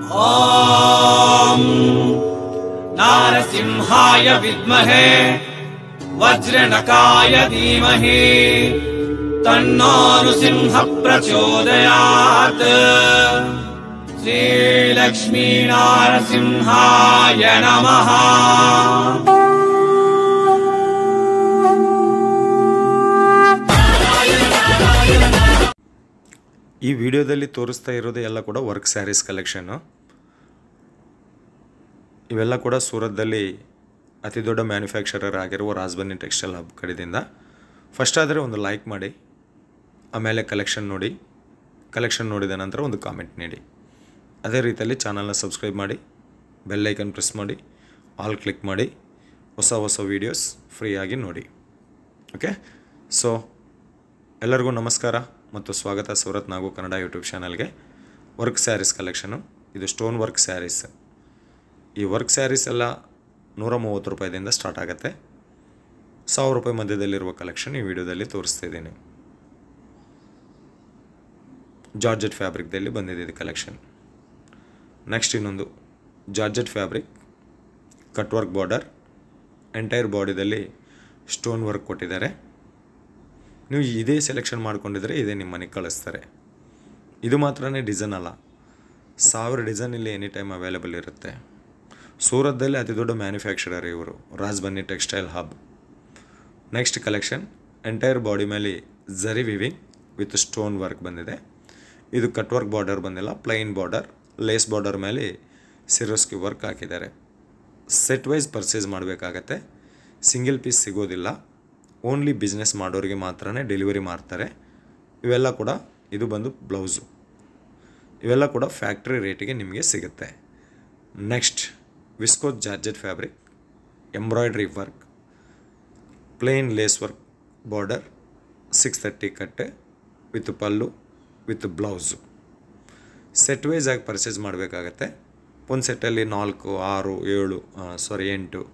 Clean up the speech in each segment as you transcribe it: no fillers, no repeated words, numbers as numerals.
ॐ नारसिंहाय विद्महे वज्रनकाय धीमहि तन्नो नृसिंह प्रचोदयात्। श्रीलक्ष्मी नारसिंहाय नमः। ಈ ವಿಡಿಯೋದಲ್ಲಿ ತೋರಿಸ್ತಾ ಇರೋದು ಎಲ್ಲ ಕೂಡ ವರ್ಕ್ ಸ್ಯಾರೀಸ್ ಕಲೆಕ್ಷನ್ನು. ಇವೆಲ್ಲ ಕೂಡ ಸೂರತ್ದಲ್ಲಿ ಅತಿ ದೊಡ್ಡ ಮ್ಯಾನುಫ್ಯಾಕ್ಚರರ್ ಆಗಿರುವ ರಾಜ್ಬನ್ನಿ ಟೆಕ್ಸ್ಟೈಲ್ ಹಬ್ ಕಡೆಯಿಂದ. ಫಸ್ಟ್ ಆದರೆ ಒಂದು ಲೈಕ್ ಮಾಡಿ, ಆಮೇಲೆ ಕಲೆಕ್ಷನ್ ನೋಡಿ, ಕಲೆಕ್ಷನ್ ನೋಡಿದ ನಂತರ ಒಂದು ಕಾಮೆಂಟ್ ನೀಡಿ. ಅದೇ ರೀತಿಯಲ್ಲಿ ಚಾನಲ್ನ ಸಬ್ಸ್ಕ್ರೈಬ್ ಮಾಡಿ, ಬೆಲ್ ಐಕನ್ ಪ್ರೆಸ್ ಮಾಡಿ, ಆಲ್ ಕ್ಲಿಕ್ ಮಾಡಿ, ಹೊಸ ಹೊಸ ವೀಡಿಯೋಸ್ ಫ್ರೀಯಾಗಿ ನೋಡಿ. ಓಕೆ, ಸೊ ಎಲ್ಲರಿಗೂ ನಮಸ್ಕಾರ ಮತ್ತು ಸ್ವಾಗತ ಸೂರತ್ ನಾಗು ಕನ್ನಡ ಯೂಟ್ಯೂಬ್ ಚಾನಲ್ಗೆ. ವರ್ಕ್ ಸ್ಯಾರೀಸ್ ಕಲೆಕ್ಷನು, ಇದು ಸ್ಟೋನ್ ವರ್ಕ್ ಸ್ಯಾರೀಸ್. ಈ ವರ್ಕ್ ಸ್ಯಾರೀಸ್ ಎಲ್ಲ 130 ರೂಪಾಯಿದಿಂದ ಸ್ಟಾರ್ಟ್ ಆಗುತ್ತೆ. 1000 ರೂಪಾಯಿ ಮಧ್ಯದಲ್ಲಿರುವ ಕಲೆಕ್ಷನ್ ಈ ವಿಡಿಯೋದಲ್ಲಿ ತೋರಿಸ್ತಿದ್ದೀನಿ. ಜಾರ್ಜೆಟ್ ಫ್ಯಾಬ್ರಿಕ್ದಲ್ಲಿ ಬಂದಿದೆ ಇದು ಕಲೆಕ್ಷನ್. ನೆಕ್ಸ್ಟ್ ಇನ್ನೊಂದು georgette fabric, cut work border, entire ಬಾಡಿದಲ್ಲಿ ಸ್ಟೋನ್ ವರ್ಕ್ ಕೊಟ್ಟಿದ್ದಾರೆ. ನೀವು ಇದೇ ಸೆಲೆಕ್ಷನ್ ಮಾಡ್ಕೊಂಡಿದ್ರೆ ಇದೇ ನಿಮ್ಮ ಮನೆಗೆ ಕಳಿಸ್ತಾರೆ. ಇದು ಮಾತ್ರನೇ ಡಿಸೈನ್ ಅಲ್ಲ, 1000 ಡಿಸೈನ್ ಇಲ್ಲಿ ಎನಿ ಟೈಮ್ ಅವೈಲೇಬಲ್ ಇರುತ್ತೆ. ಸೂರತ್ದಲ್ಲಿ ಅತಿ ದೊಡ್ಡ ಮ್ಯಾನುಫ್ಯಾಕ್ಚರರ್ ಇವರು, Rajbanni textile hub. Next collection, entire body ಮೇಲೆ zari weaving with stone work ಬಂದಿದೆ. ಇದು ಕಟ್ ವರ್ಕ್ ಬಾರ್ಡರ್ ಬಂದಿಲ್ಲ, ಪ್ಲೈನ್ ಬಾರ್ಡರ್, ಲೇಸ್ ಬಾರ್ಡರ್ ಮೇಲೆ ಸಿರೋಸ್ಕಿ ವರ್ಕ್ ಹಾಕಿದ್ದಾರೆ. ಸೆಟ್ ವೈಸ್ ಪರ್ಚೇಸ್ ಮಾಡಬೇಕಾಗತ್ತೆ, ಸಿಂಗಲ್ ಪೀಸ್ ಸಿಗೋದಿಲ್ಲ. ಓನ್ಲಿ ಬಿಸ್ನೆಸ್ ಮಾಡೋರಿಗೆ ಮಾತ್ರ ಡೆಲಿವರಿ ಮಾಡ್ತಾರೆ. ಇವೆಲ್ಲ ಕೂಡ, ಇದು ಬಂದು ಬ್ಲೌಸು, ಇವೆಲ್ಲ ಕೂಡ ಫ್ಯಾಕ್ಟ್ರಿ ರೇಟಿಗೆ ನಿಮಗೆ ಸಿಗುತ್ತೆ. Next viscose georgette fabric, embroidery work, plain lace work border, 630 ಕಟ್ಟೆ with pallu with blouse. Set wise ಆಗಿ ಪರ್ಚೇಸ್ ಮಾಡಬೇಕಾಗತ್ತೆ. ಒಂದು ಸೆಟ್ಟಲ್ಲಿ 4, 6, 8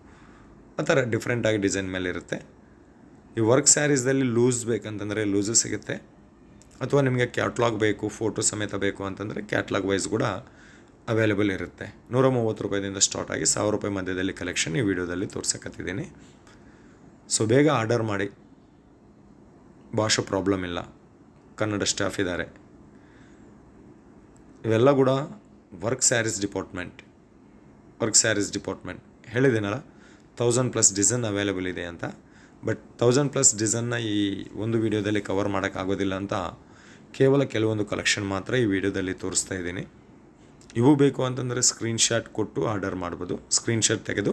ಆ ಥರ ಡಿಫ್ರೆಂಟಾಗಿ ಡಿಸೈನ್ ಮೇಲೆ ಇರುತ್ತೆ. ಈ ವರ್ಕ್ ಸ್ಯಾರೀಸ್ದಲ್ಲಿ ಲೂಸ್ ಬೇಕಂತಂದರೆ ಲೂಸು ಸಿಗುತ್ತೆ, ಅಥವಾ ನಿಮಗೆ ಕ್ಯಾಟ್ಲಾಗ್ ಬೇಕು, ಫೋಟೋ ಸಮೇತ ಬೇಕು ಅಂತಂದರೆ ಕ್ಯಾಟ್ಲಾಗ್ ವೈಸ್ ಕೂಡ ಅವೈಲೇಬಲ್ ಇರುತ್ತೆ. 130 ರೂಪಾಯಿದಿಂದ ಸ್ಟಾರ್ಟ್ ಆಗಿ 1000 ರೂಪಾಯಿ ಮಧ್ಯದಲ್ಲಿ ಕಲೆಕ್ಷನ್ ಈ ವಿಡಿಯೋದಲ್ಲಿ ತೋರ್ಸಕತ್ತಿದ್ದೀನಿ. ಸೊ ಬೇಗ ಆರ್ಡರ್ ಮಾಡಿ, ಭಾಷೆ ಪ್ರಾಬ್ಲಮ್ ಇಲ್ಲ, ಕನ್ನಡ ಸ್ಟಾಫ್ ಇದ್ದಾರೆ. ಇವೆಲ್ಲ ಕೂಡ ವರ್ಕ್ ಸ್ಯಾರೀಸ್ ಡಿಪಾರ್ಟ್ಮೆಂಟ್. ಹೇಳಿದ್ದೀನಲ್ಲ, 1000+ ಡಿಸೈನ್ ಅವೈಲೇಬಲ್ ಇದೆ ಅಂತ. ಬಟ್ 1000+ ಡಿಸೈನ್ನ ಈ ಒಂದು ವಿಡಿಯೋದಲ್ಲಿ ಕವರ್ ಮಾಡೋಕ್ಕಾಗೋದಿಲ್ಲ ಅಂತ ಕೇವಲ ಕೆಲವೊಂದು ಕಲೆಕ್ಷನ್ ಮಾತ್ರ ಈ ವಿಡಿಯೋದಲ್ಲಿ ತೋರಿಸ್ತಾ ಇದ್ದೀನಿ. ಇವು ಬೇಕು ಅಂತಂದರೆ ಸ್ಕ್ರೀನ್ಶಾಟ್ ಕೊಟ್ಟು ಆರ್ಡರ್ ಮಾಡ್ಬೋದು. ಸ್ಕ್ರೀನ್ಶಾಟ್ ತೆಗೆದು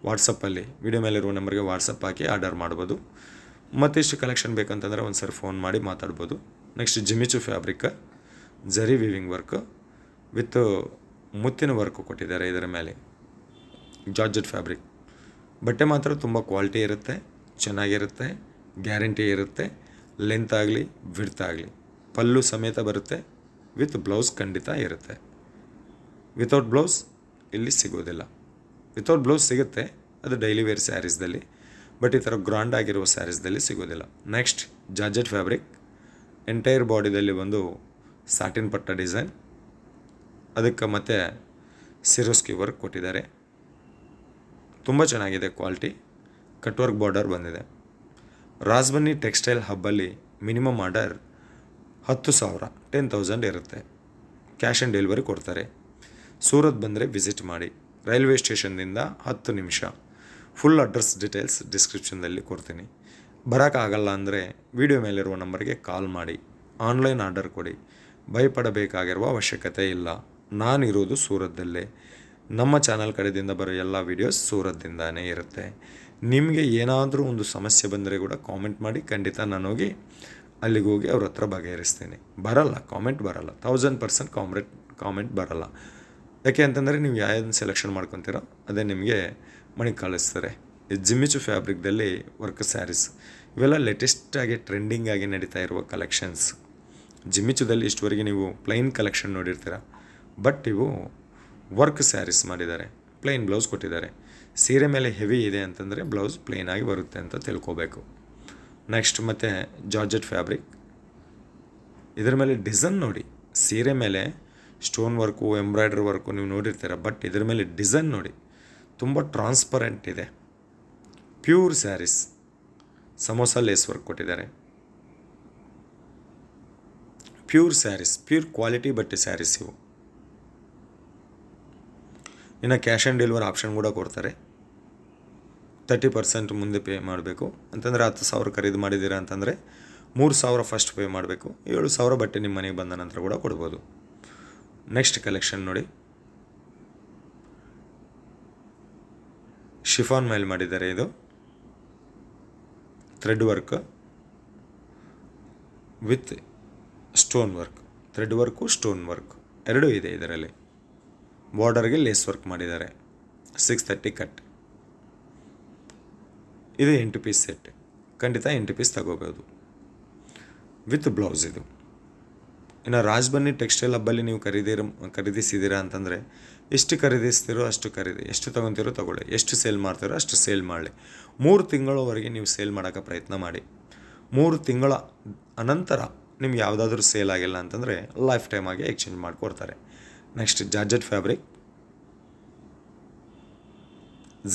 ವಾಟ್ಸಪ್ಪಲ್ಲಿ ವಿಡಿಯೋ ಮೇಲಿರುವ ನಂಬರ್ಗೆ ವಾಟ್ಸಪ್ ಹಾಕಿ ಆರ್ಡರ್ ಮಾಡ್ಬೋದು. ಮತ್ತಿಷ್ಟು ಕಲೆಕ್ಷನ್ ಬೇಕಂತಂದರೆ ಒಂದು ಸರಿ ಫೋನ್ ಮಾಡಿ ಮಾತಾಡ್ಬೋದು. Next Jimmy Choo fabric, zari weaving work with ಮುತ್ತಿನ ವರ್ಕ್ ಕೊಟ್ಟಿದ್ದಾರೆ. ಇದರ ಮೇಲೆ ಜಾರ್ಜೆಟ್ ಫ್ಯಾಬ್ರಿಕ್. ಬಟ್ಟೆ ಮಾತ್ರ ತುಂಬ ಕ್ವಾಲಿಟಿ ಇರುತ್ತೆ, ಚೆನ್ನಾಗಿರುತ್ತೆ, ಗ್ಯಾರಂಟಿ ಇರುತ್ತೆ. ಲೆಂತ್ ಆಗಲಿ ವಿಡ್ತ್ ಆಗಲಿ ಪಲ್ಲು ಸಮೇತ ಬರುತ್ತೆ, ವಿತ್ ಬ್ಲೌಸ್ ಖಂಡಿತ ಇರುತ್ತೆ. ವಿತೌಟ್ ಬ್ಲೌಸ್ ಇಲ್ಲಿ ಸಿಗೋದಿಲ್ಲ. ವಿತೌಟ್ ಬ್ಲೌಸ್ ಸಿಗುತ್ತೆ, ಅದು ಡೈಲಿ ವೇರ್ ಸ್ಯಾರೀಸ್ದಲ್ಲಿ, ಬಟ್ ಈ ಥರ ಗ್ರಾಂಡ್ ಆಗಿರುವ ಸ್ಯಾರೀಸ್ದಲ್ಲಿ ಸಿಗೋದಿಲ್ಲ. ನೆಕ್ಸ್ಟ್ ಜಾರ್ಜೆಟ್ ಫ್ಯಾಬ್ರಿಕ್, ಎಂಟೈರ್ ಬಾಡಿದಲ್ಲಿ ಬಂದು ಸಾಟಿನ್ ಪಟ್ಟ ಡಿಸೈನ್, ಅದಕ್ಕೆ ಮತ್ತು ಸಿರೋಸ್ಕಿ ವರ್ಕ್ ಕೊಟ್ಟಿದ್ದಾರೆ. ತುಂಬ ಚೆನ್ನಾಗಿದೆ ಕ್ವಾಲಿಟಿ. ಕಟ್ ವರ್ಕ್ ಬಾರ್ಡರ್ ಬಂದಿದೆ. ರಾಜ್ಬನ್ನಿ ಟೆಕ್ಸ್ಟೈಲ್ ಹಬ್ಬಲ್ಲಿ ಮಿನಿಮಮ್ ಆರ್ಡರ್ 10,000 10,000 ಇರುತ್ತೆ. ಕ್ಯಾಶ್ ಆನ್ ಡೆಲಿವರಿ ಕೊಡ್ತಾರೆ. ಸೂರತ್ ಬಂದರೆ ವಿಸಿಟ್ ಮಾಡಿ. ರೈಲ್ವೆ ಸ್ಟೇಷನ್ನಿಂದ 10 ನಿಮಿಷ. ಫುಲ್ ಅಡ್ರೆಸ್ ಡೀಟೇಲ್ಸ್ ಡಿಸ್ಕ್ರಿಪ್ಷನ್ದಲ್ಲಿ ಕೊಡ್ತೀನಿ. ಬರೋಕ್ಕಾಗಲ್ಲ ಅಂದರೆ ವಿಡಿಯೋ ಮೇಲಿರುವ ನಂಬರ್ಗೆ ಕಾಲ್ ಮಾಡಿ, ಆನ್ಲೈನ್ ಆರ್ಡರ್ ಕೊಡಿ. ಭಯಪಡಬೇಕಾಗಿರುವ ಅವಶ್ಯಕತೆ ಇಲ್ಲ. ನಾನಿರೋದು ಸೂರತ್ದಲ್ಲೇ. ನಮ್ಮ ಚಾನಲ್ ಕಡೆಯಿಂದ ಬರೋ ಎಲ್ಲ ವೀಡಿಯೋಸ್ ಸೂರತ್ದಿಂದಾನೇ ಇರುತ್ತೆ. ನಿಮಗೆ ಏನಾದರೂ ಒಂದು ಸಮಸ್ಯೆ ಬಂದರೆ ಕೂಡ ಕಾಮೆಂಟ್ ಮಾಡಿ, ಖಂಡಿತ ನಾನು ಹೋಗಿ ಅಲ್ಲಿಗೆ ಹೋಗಿ ಅವ್ರ ಹತ್ರ ಬಗೆಹರಿಸ್ತೀನಿ. ಕಾಮೆಂಟ್ ಬರಲ್ಲ, 1000% ಕಾಮೆಂಟ್ ಬರಲ್ಲ. ಯಾಕೆ ಅಂತಂದರೆ ನೀವು ಯಾವ್ದನ್ನು ಸೆಲೆಕ್ಷನ್ ಮಾಡ್ಕೊತೀರೋ ಅದೇ ನಿಮಗೆ ಮನೆಗೆ ಕಳಿಸ್ತಾರೆ. ಈ ಜಿಮಿಚು ಫ್ಯಾಬ್ರಿಕ್ದಲ್ಲಿ ವರ್ಕ್ ಸ್ಯಾರೀಸ್, ಇವೆಲ್ಲ ಲೇಟೆಸ್ಟಾಗಿ ಟ್ರೆಂಡಿಂಗಾಗಿ ನಡೀತಾ ಇರುವ ಕಲೆಕ್ಷನ್ಸ್. ಜಿಮಿಚುದಲ್ಲಿ ಇಷ್ಟವರೆಗೆ ನೀವು ಪ್ಲೈನ್ ಕಲೆಕ್ಷನ್ ನೋಡಿರ್ತೀರ, ಬಟ್ ಇವು ವರ್ಕ್ ಸ್ಯಾರೀಸ್ ಮಾಡಿದ್ದಾರೆ. ಪ್ಲೈನ್ ಬ್ಲೌಸ್ ಕೊಟ್ಟಿದ್ದಾರೆ. ಸೀರೆ ಮೇಲೆ ಹೆವಿ ಇದೆ ಅಂತಂದರೆ ಬ್ಲೌಸ್ ಪ್ಲೇನ್ ಆಗಿ ಬರುತ್ತೆ ಅಂತ ತಿಳ್ಕೋಬೇಕು. ನೆಕ್ಸ್ಟ್ ಮತ್ತು ಜಾರ್ಜೆಟ್ ಫ್ಯಾಬ್ರಿಕ್, ಇದರ ಮೇಲೆ ಡಿಸೈನ್ ನೋಡಿ, ಸೀರೆ ಮೇಲೆ ಸ್ಟೋನ್ ವರ್ಕು, ಎಂಬ್ರಾಯ್ಡ್ರಿ ವರ್ಕು ನೀವು ನೋಡಿರ್ತೀರ. ಬಟ್ ಇದ್ರ ಮೇಲೆ ಡಿಸೈನ್ ನೋಡಿ, ತುಂಬ ಟ್ರಾನ್ಸ್ಪರೆಂಟ್ ಇದೆ. ಪ್ಯೂರ್ ಸ್ಯಾರೀಸ್, ಸಮೋಸ ಲೇಸ್ ವರ್ಕ್ ಕೊಟ್ಟಿದ್ದಾರೆ. ಪ್ಯೂರ್ ಸ್ಯಾರೀಸ್, ಪ್ಯೂರ್ ಕ್ವಾಲಿಟಿ ಬಟ್ಟೆ ಸ್ಯಾರೀಸ್ ಇವು. ಇನ್ನು ಕ್ಯಾಶ್ ಆನ್ ಡೆಲಿವರಿ ಆಪ್ಷನ್ ಕೂಡ ಕೊಡ್ತಾರೆ. 30% ಮುಂದೆ ಪೇ ಮಾಡಬೇಕು ಅಂತಂದರೆ 10,000 ಖರೀದಿ ಮಾಡಿದ್ದೀರಾ ಅಂತಂದರೆ 3,000 ಫಸ್ಟ್ ಪೇ ಮಾಡಬೇಕು. 7,000 ಬಟ್ಟೆ ನಿಮ್ಮ ಮನೆಗೆ ಬಂದ ನಂತರ ಕೂಡ ಕೊಡ್ಬೋದು. ನೆಕ್ಸ್ಟ್ ಕಲೆಕ್ಷನ್ ನೋಡಿ, ಶಿಫಾನ್ ಮೇಲೆ ಮಾಡಿದ್ದಾರೆ. ಇದು thread work with stone work, thread work stone work ಎರಡೂ ಇದೆ ಇದರಲ್ಲಿ. ಬಾರ್ಡರ್ಗೆ ಲೇಸ್ ವರ್ಕ್ ಮಾಡಿದ್ದಾರೆ. 630 ಕಟ್. ಇದು 8 ಪೀಸ್ ಸೆಟ್, ಖಂಡಿತ 8 ಪೀಸ್ ತಗೋಬೋದು ವಿತ್ ಬ್ಲೌಸ್ ಇದು. ಇನ್ನು ರಾಜ್ಬನ್ನಿ ಟೆಕ್ಸ್ಟೈಲ್ ಹಬ್ಬಲ್ಲಿ ನೀವು ಖರೀದಿಸಿದ್ದೀರಾ ಅಂತಂದರೆ ಎಷ್ಟು ಖರೀದಿಸ್ತೀರೋ ಅಷ್ಟು ಎಷ್ಟು ತೊಗೊತೀರೋ ತೊಗೊಳ್ಳಿ, ಎಷ್ಟು ಸೇಲ್ ಮಾಡ್ತೀರೋ ಅಷ್ಟು ಸೇಲ್ ಮಾಡಲಿ. 3 ತಿಂಗಳವರೆಗೆ ನೀವು ಸೇಲ್ ಮಾಡೋಕ್ಕೆ ಪ್ರಯತ್ನ ಮಾಡಿ. 3 ತಿಂಗಳ ಅನಂತರ ನಿಮ್ಗೆ ಯಾವುದಾದ್ರೂ ಸೇಲ್ ಆಗಿಲ್ಲ ಅಂತಂದರೆ ಲೈಫ್ ಟೈಮ್ ಆಗಿ ಎಕ್ಸ್ಚೇಂಜ್ ಮಾಡಿಕೊಡ್ತಾರೆ. ನೆಕ್ಸ್ಟ್ ಜಾರ್ಜೆಟ್ ಫ್ಯಾಬ್ರಿಕ್,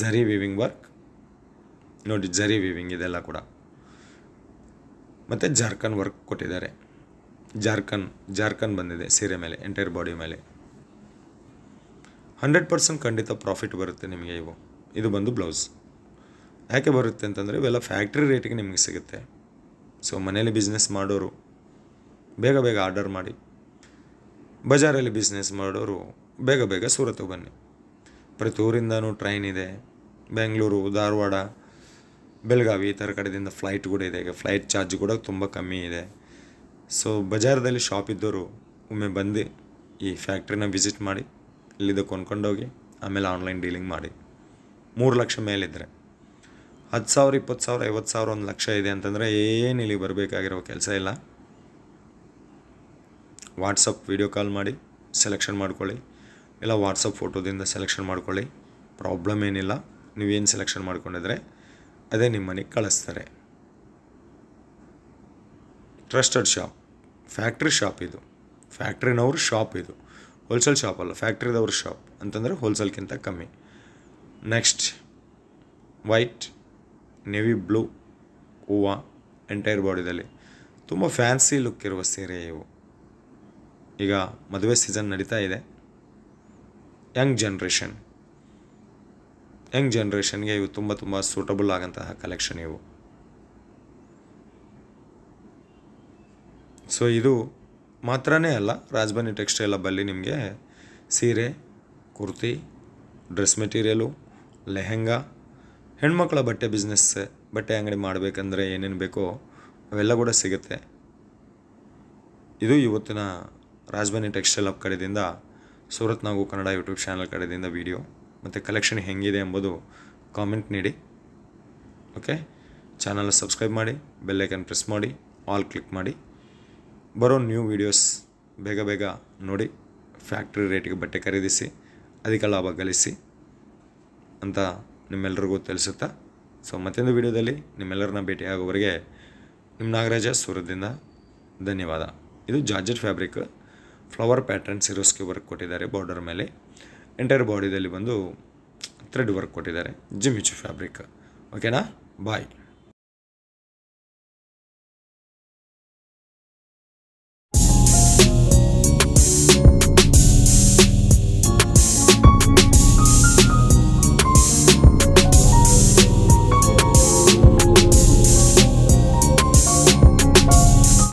ಝರಿ ವೀವಿಂಗ್ ವರ್ಕ್ ನೋಡಿ, ಝರಿ ವೀವಿಂಗ್ ಇದೆಲ್ಲ ಕೂಡ. ಮತ್ತು ಜಾರ್ಕನ್ ವರ್ಕ್ ಕೊಟ್ಟಿದ್ದಾರೆ. ಜಾರ್ಕನ್ ಬಂದಿದೆ ಸೀರೆ ಮೇಲೆ, ಎಂಟೈರ್ ಬಾಡಿ ಮೇಲೆ. 100% ಖಂಡಿತ ಪ್ರಾಫಿಟ್ ಬರುತ್ತೆ ನಿಮಗೆ ಇವು. ಇದು ಬಂದು ಬ್ಲೌಸ್. ಯಾಕೆ ಬರುತ್ತೆ ಅಂತಂದರೆ ಇವೆಲ್ಲ ಫ್ಯಾಕ್ಟ್ರಿ ರೇಟಿಗೆ ನಿಮಗೆ ಸಿಗುತ್ತೆ. ಸೊ ಮನೇಲಿ ಬಿಸ್ನೆಸ್ ಮಾಡೋರು ಬೇಗ ಬೇಗ ಆರ್ಡರ್ ಮಾಡಿ, ಬಜಾರಲ್ಲಿ ಬಿಸ್ನೆಸ್ ಮಾಡೋರು ಬೇಗ ಬೇಗ ಸೂರತ್ಗೆ ಬನ್ನಿ. ಪ್ರತಿ ಊರಿಂದನೂ ಟ್ರೈನ್ ಇದೆ. ಬೆಂಗಳೂರು, ಧಾರವಾಡ, ಬೆಳಗಾವಿ ಈ ಥರ ಕಡೆಯಿಂದ ಫ್ಲೈಟ್ ಕೂಡ ಇದೆ. ಈಗ ಫ್ಲೈಟ್ ಚಾರ್ಜ್ ಕೂಡ ತುಂಬ ಕಮ್ಮಿ ಇದೆ. ಸೊ ಬಜಾರದಲ್ಲಿ ಶಾಪ್ ಇದ್ದವರು ಒಮ್ಮೆ ಬಂದು ಈ ಫ್ಯಾಕ್ಟ್ರಿನ ವಿಸಿಟ್ ಮಾಡಿ, ಇಲ್ಲಿದ್ದು ಕೊಂಡ್ಕೊಂಡೋಗಿ ಆಮೇಲೆ ಆನ್ಲೈನ್ ಡೀಲಿಂಗ್ ಮಾಡಿ. 3 ಲಕ್ಷ ಮೇಲಿದ್ದರೆ 10,000, 20,000, 50,000, 1 ಲಕ್ಷ ಇದೆ ಅಂತಂದರೆ ಏನು ಇಲ್ಲಿ ಬರಬೇಕಾಗಿರೋ ಕೆಲಸ ಇಲ್ಲ. ವಾಟ್ಸಪ್ ವಿಡಿಯೋ ಕಾಲ್ ಮಾಡಿ ಸೆಲೆಕ್ಷನ್ ಮಾಡ್ಕೊಳ್ಳಿ, ಇಲ್ಲ ವಾಟ್ಸಪ್ ಫೋಟೋದಿಂದ ಸೆಲೆಕ್ಷನ್ ಮಾಡ್ಕೊಳ್ಳಿ. ಪ್ರಾಬ್ಲಮ್ ಏನಿಲ್ಲ. ನೀವೇನು ಸೆಲೆಕ್ಷನ್ ಮಾಡ್ಕೊಂಡಿದ್ರೆ ಅದೇ ನಿಮ್ಮ ಮನೆಗೆ ಕಳಿಸ್ತಾರೆ. ಟ್ರಸ್ಟೆಡ್ ಶಾಪ್, ಫ್ಯಾಕ್ಟ್ರಿ ಶಾಪ್ ಇದು. ಫ್ಯಾಕ್ಟ್ರಿನವ್ರ ಶಾಪ್ ಇದು, ಹೋಲ್ಸೇಲ್ ಶಾಪ್ ಅಲ್ಲ, ಫ್ಯಾಕ್ಟ್ರಿದವ್ರ ಶಾಪ್ ಅಂತಂದರೆ ಹೋಲ್ಸೇಲ್ಗಿಂತ ಕಮ್ಮಿ. ನೆಕ್ಸ್ಟ್ ವೈಟ್, ನೇವಿ ಬ್ಲೂ ಹೂವು ಎಂಟೈರ್ ಬಾಡಿದಲ್ಲಿ ತುಂಬ ಫ್ಯಾನ್ಸಿ ಲುಕ್ ಇರುವ ಸೀರೆ ಇವು. ಈಗ ಮದುವೆ ಸೀಸನ್ ನಡೀತಾ ಇದೆ. ಯಂಗ್ ಜನ್ರೇಷನ್ಗೆ ಇವು ತುಂಬ ಸೂಟಬಲ್ ಆಗೋಂತಹ ಕಲೆಕ್ಷನ್ ಇವು. ಸೊ ಇದು ಮಾತ್ರನೇ ಅಲ್ಲ, ರಾಜ್ಬನ್ನಿ ಟೆಕ್ಸ್ಟೈಲ್ ಹಬ್ಬಲ್ಲಿ ನಿಮಗೆ ಸೀರೆ, ಕುರ್ತಿ, ಡ್ರೆಸ್ ಮೆಟೀರಿಯಲು, ಲೆಹೆಂಗಾ, ಹೆಣ್ಮಕ್ಳ ಬಟ್ಟೆ ಅಂಗಡಿ ಮಾಡಬೇಕಂದ್ರೆ ಏನೇನು ಬೇಕೋ ಅವೆಲ್ಲ ಕೂಡ ಸಿಗುತ್ತೆ. ಇದು ಇವತ್ತಿನ ರಾಜ್ಬನ್ನಿ ಟೆಕ್ಸ್ಟೈಲ್ ಹಬ್ ಕಡೆಯಿಂದ, ಸೂರತ್ ನಾವು ಕನ್ನಡ ಯೂಟ್ಯೂಬ್ ಚಾನಲ್ ಕಡೆಯಿಂದ ವಿಡಿಯೋ. ಮತ್ತು ಕಲೆಕ್ಷನ್ ಹೆಂಗಿದೆ ಎಂಬುದು ಕಾಮೆಂಟ್ ನೀಡಿ. ಓಕೆ, ಚಾನಲ್ ಸಬ್ಸ್ಕ್ರೈಬ್ ಮಾಡಿ, ಬೆಲ್ ಐಕನ್ ಪ್ರೆಸ್ ಮಾಡಿ, ಆಲ್ ಕ್ಲಿಕ್ ಮಾಡಿ. ಬರೋ ನ್ಯೂ ವೀಡಿಯೋಸ್ ಬೇಗ ಬೇಗ ನೋಡಿ, ಫ್ಯಾಕ್ಟ್ರಿ ರೇಟಿಗೆ ಬಟ್ಟೆ ಖರೀದಿಸಿ ಅಧಿಕ ಲಾಭ ಗಳಿಸಿ ಅಂತ ನಿಮ್ಮೆಲ್ಲರಿಗೂ ತಿಳಿಸುತ್ತಾ, ಸೊ ಮತ್ತೊಂದು ವಿಡಿಯೋದಲ್ಲಿ ನಿಮ್ಮೆಲ್ಲರನ್ನ ಭೇಟಿಯಾಗುವವರೆಗೆ ನಿಮ್ಮ ನಾಗರಾಜ ಸೂರತ್ದಿಂದ ಧನ್ಯವಾದ. ಇದು georgette fabric, flower pattern ಸಿರೋಸ್ಕಿ work ಕೊಟ್ಟಿದ್ದಾರೆ ಬಾರ್ಡರ್ ಮೇಲೆ. ಎಂಟೈರ್ ಬಾಡಿದಲ್ಲಿ ಬಂದು ಥ್ರೆಡ್ ವರ್ಕ್ ಕೊಟ್ಟಿದ್ದಾರೆ. ಜಿಮಿಚು ಫ್ಯಾಬ್ರಿಕ್. ಓಕೆನಾ, ಬಾಯ್.